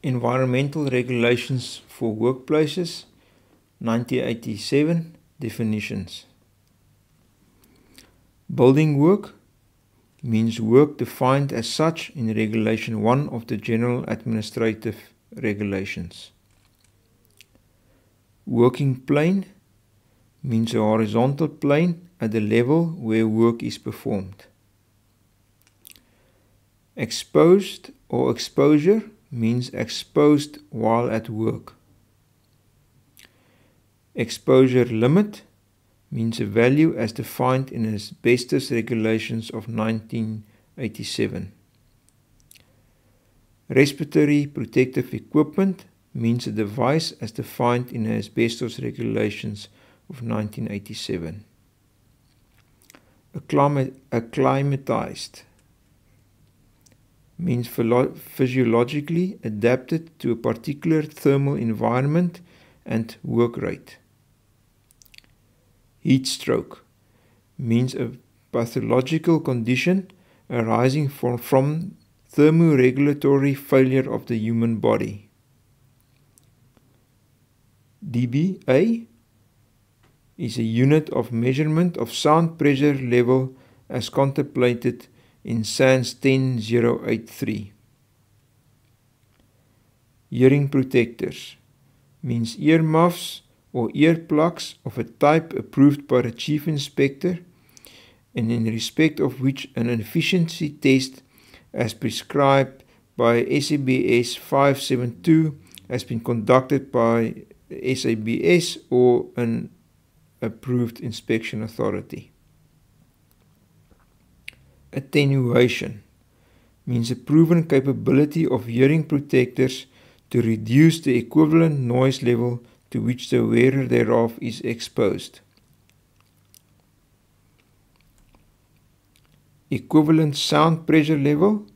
Environmental Regulations for Workplaces, 1987, definitions. Building work means work defined as such in Regulation 1 of the General Administrative Regulations. Working plane means a horizontal plane at the level where work is performed. Exposed or exposure means exposed while at work. Exposure limit means a value as defined in Asbestos Regulations of 1987. Respiratory protective equipment means a device as defined in the Asbestos Regulations of 1987. Acclimatized means physiologically adapted to a particular thermal environment and work rate. Heat stroke means a pathological condition arising from thermoregulatory failure of the human body. dBA is a unit of measurement of sound pressure level as contemplated in SANS 10083. Hearing protectors means earmuffs or earplugs of a type approved by the Chief Inspector and in respect of which an efficiency test as prescribed by SABS 572 has been conducted by SABS or an approved inspection authority. Attenuation means a proven capability of hearing protectors to reduce the equivalent noise level to which the wearer thereof is exposed. Equivalent sound pressure level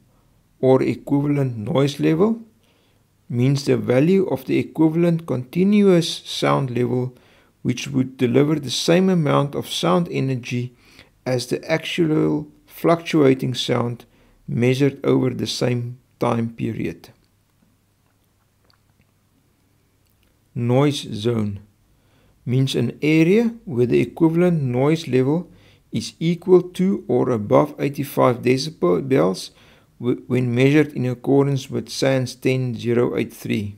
or equivalent noise level means the value of the equivalent continuous sound level which would deliver the same amount of sound energy as the actual fluctuating sound measured over the same time period. Noise zone means an area where the equivalent noise level is equal to or above 85 decibels when measured in accordance with SANS 10083.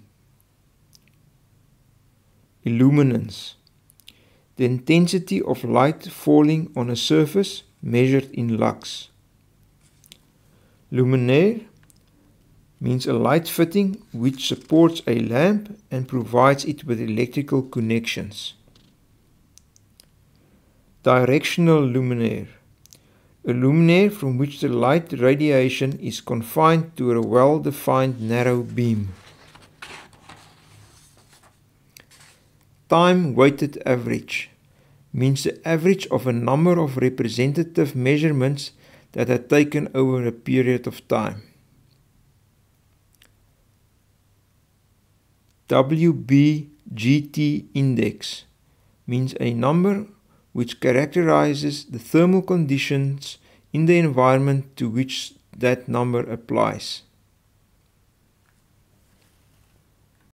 Illuminance. The intensity of light falling on a surface measured in lux. Luminaire means a light fitting which supports a lamp and provides it with electrical connections. Directional luminaire. A luminaire from which the light radiation is confined to a well-defined narrow beam. Time-weighted average means the average of a number of representative measurements that are taken over a period of time. WBGT index means a number which characterizes the thermal conditions in the environment to which that number applies.